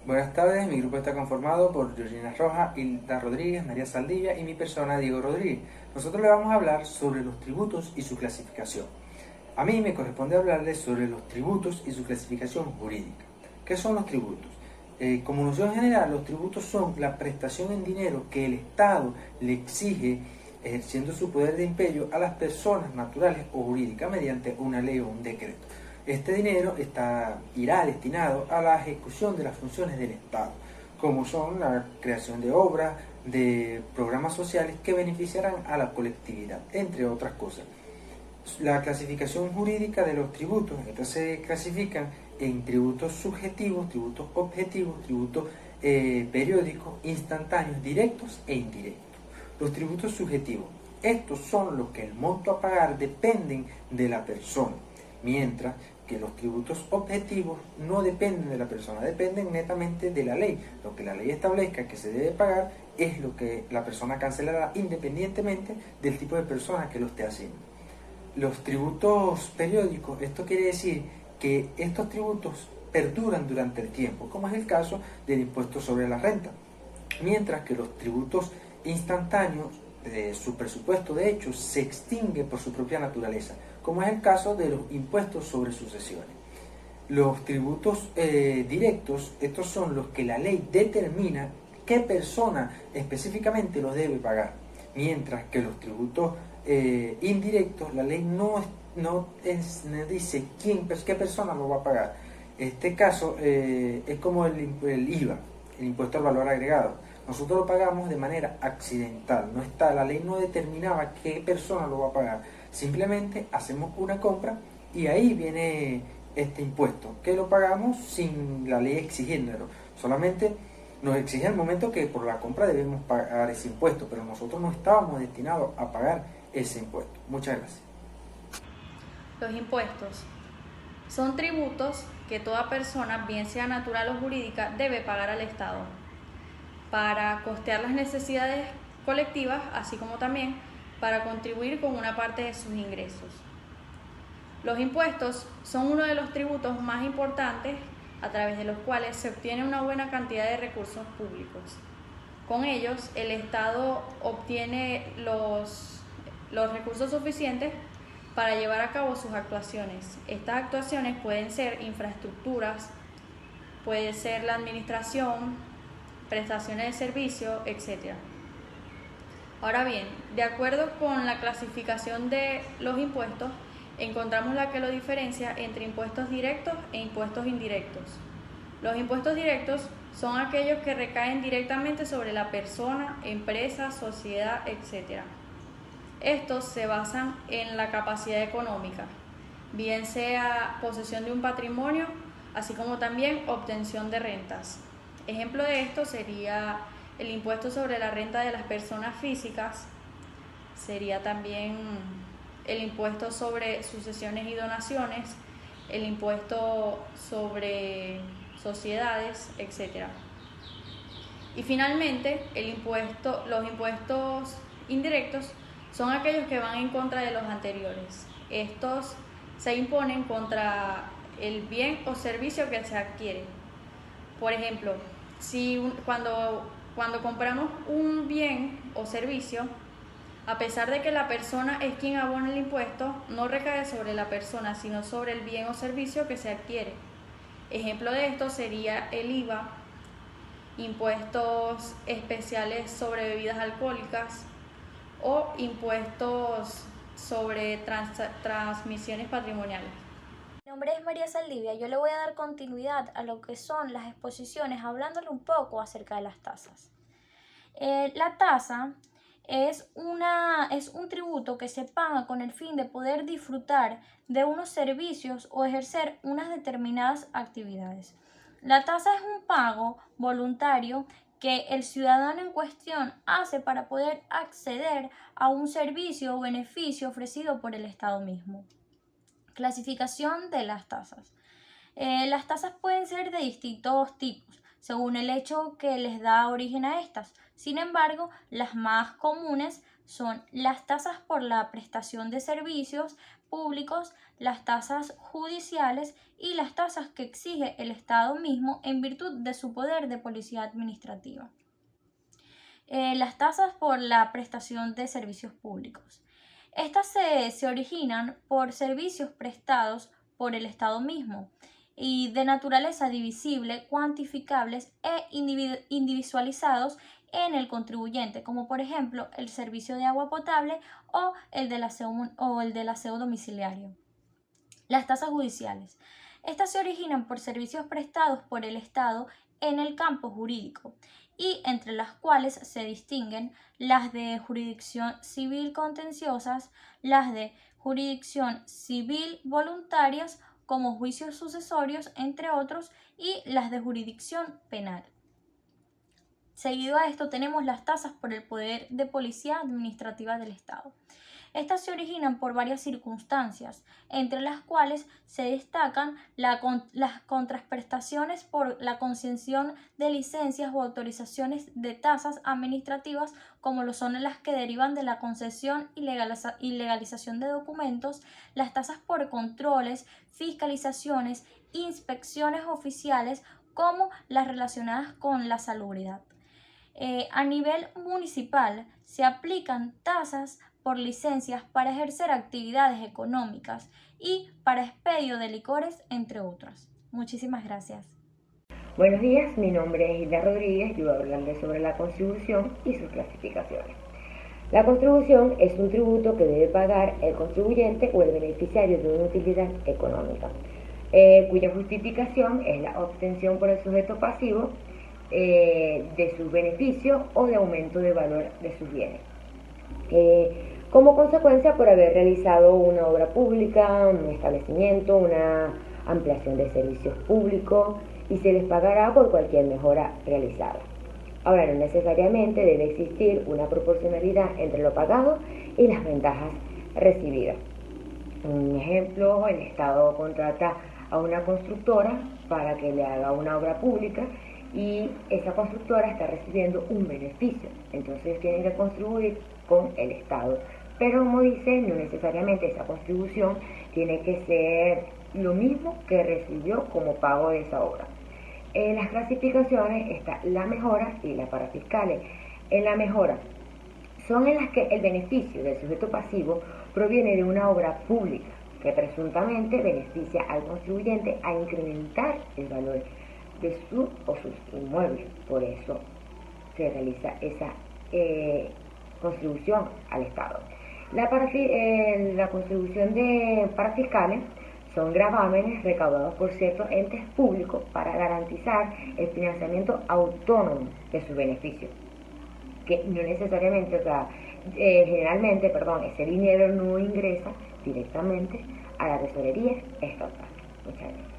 Buenas tardes, mi grupo está conformado por Georgina Rojas, Hilda Rodríguez, María Saldilla y mi persona, Diego Rodríguez. Nosotros le vamos a hablar sobre los tributos y su clasificación. A mí me corresponde hablarles sobre los tributos y su clasificación jurídica. ¿Qué son los tributos? Como noción general, los tributos son la prestación en dinero que el Estado le exige ejerciendo su poder de imperio a las personas naturales o jurídicas mediante una ley o un decreto. Este dinero irá destinado a la ejecución de las funciones del Estado, como son la creación de obras, de programas sociales que beneficiarán a la colectividad, entre otras cosas. La clasificación jurídica de los tributos, estos se clasifican en tributos subjetivos, tributos objetivos, tributos periódicos, instantáneos, directos e indirectos. Los tributos subjetivos, estos son los que el monto a pagar dependen de la persona, mientras que los tributos objetivos no dependen de la persona, dependen netamente de la ley. Lo que la ley establezca que se debe pagar es lo que la persona cancelará independientemente del tipo de persona que lo esté haciendo. Los tributos periódicos, esto quiere decir que estos tributos perduran durante el tiempo, como es el caso del impuesto sobre la renta, mientras que los tributos instantáneos, su presupuesto de hecho se extingue por su propia naturaleza, como es el caso de los impuestos sobre sucesiones. Los tributos directos, estos son los que la ley determina qué persona específicamente los debe pagar, mientras que los tributos indirectos, la ley no dice qué persona lo va a pagar. Este caso es como el IVA, el impuesto al valor agregado. Nosotros lo pagamos de manera accidental, la ley no determinaba qué persona lo va a pagar. Simplemente hacemos una compra y ahí viene este impuesto, que lo pagamos sin la ley exigiéndolo. Solamente nos exige el momento que por la compra debemos pagar ese impuesto, pero nosotros no estábamos destinados a pagar ese impuesto. Muchas gracias. Los impuestos son tributos que toda persona, bien sea natural o jurídica, debe pagar al Estado para costear las necesidades colectivas, así como también para contribuir con una parte de sus ingresos. Los impuestos son uno de los tributos más importantes a través de los cuales se obtiene una buena cantidad de recursos públicos. Con ellos, el Estado obtiene los recursos suficientes para llevar a cabo sus actuaciones. Estas actuaciones pueden ser infraestructuras, puede ser la administración, prestaciones de servicio, etc. Ahora bien, de acuerdo con la clasificación de los impuestos, encontramos la que lo diferencia entre impuestos directos e impuestos indirectos. Los impuestos directos son aquellos que recaen directamente sobre la persona, empresa, sociedad, etc. Estos se basan en la capacidad económica, bien sea posesión de un patrimonio, así como también obtención de rentas. Ejemplo de esto sería el impuesto sobre la renta de las personas físicas, sería también el impuesto sobre sucesiones y donaciones, el impuesto sobre sociedades, etc. Y finalmente, los impuestos indirectos son aquellos que van en contra de los anteriores. Estos se imponen contra el bien o servicio que se adquiere. Por ejemplo, cuando compramos un bien o servicio, a pesar de que la persona es quien abona el impuesto, no recae sobre la persona, sino sobre el bien o servicio que se adquiere. Ejemplo de esto sería el IVA, impuestos especiales sobre bebidas alcohólicas o impuestos sobre transmisiones patrimoniales. Mi nombre es María Saldivia. Yo le voy a dar continuidad a lo que son las exposiciones, hablándole un poco acerca de las tasas. La tasa es un tributo que se paga con el fin de poder disfrutar de unos servicios o ejercer unas determinadas actividades. La tasa es un pago voluntario que el ciudadano en cuestión hace para poder acceder a un servicio o beneficio ofrecido por el Estado mismo. Clasificación de las tasas. Las tasas pueden ser de distintos tipos, según el hecho que les da origen a estas. Sin embargo, las más comunes son las tasas por la prestación de servicios, públicos, las tasas judiciales y las tasas que exige el Estado mismo en virtud de su poder de policía administrativa. Las tasas por la prestación de servicios públicos. Estas se originan por servicios prestados por el Estado mismo y de naturaleza divisible, cuantificables e individualizados en el contribuyente, como por ejemplo el servicio de agua potable o el del aseo domiciliario. Las tasas judiciales. Estas se originan por servicios prestados por el Estado en el campo jurídico y entre las cuales se distinguen las de jurisdicción civil contenciosas, las de jurisdicción civil voluntarias como juicios sucesorios, entre otros, y las de jurisdicción penal. Seguido a esto tenemos las tasas por el poder de policía administrativa del Estado. Estas se originan por varias circunstancias, entre las cuales se destacan las contraprestaciones por la concesión de licencias o autorizaciones de tasas administrativas, como lo son las que derivan de la concesión y legalización de documentos, las tasas por controles, fiscalizaciones, inspecciones oficiales, como las relacionadas con la salubridad. A nivel municipal se aplican tasas por licencias para ejercer actividades económicas y para expedio de licores, entre otras. Muchísimas gracias. Buenos días, mi nombre es Hilda Rodríguez y voy a hablarles sobre la contribución y sus clasificaciones. La contribución es un tributo que debe pagar el contribuyente o el beneficiario de una utilidad económica, cuya justificación es la obtención por el sujeto pasivo de sus beneficios o de aumento de valor de sus bienes. Como consecuencia por haber realizado una obra pública, un establecimiento, una ampliación de servicios públicos, y se les pagará por cualquier mejora realizada. Ahora, no necesariamente debe existir una proporcionalidad entre lo pagado y las ventajas recibidas. Un ejemplo, el Estado contrata a una constructora para que le haga una obra pública y esa constructora está recibiendo un beneficio, entonces tienen que contribuir con el Estado. Pero como dice, no necesariamente esa contribución tiene que ser lo mismo que recibió como pago de esa obra. En las clasificaciones está la mejora y la parafiscales. En la mejora son en las que el beneficio del sujeto pasivo proviene de una obra pública que presuntamente beneficia al contribuyente a incrementar el valor de su o sus inmuebles. Por eso se realiza esa contribución al Estado. La contribución de parafiscales son gravámenes recaudados por ciertos entes públicos para garantizar el financiamiento autónomo de sus beneficios, que no necesariamente, generalmente, ese dinero no ingresa directamente a la tesorería estatal. Muchas gracias.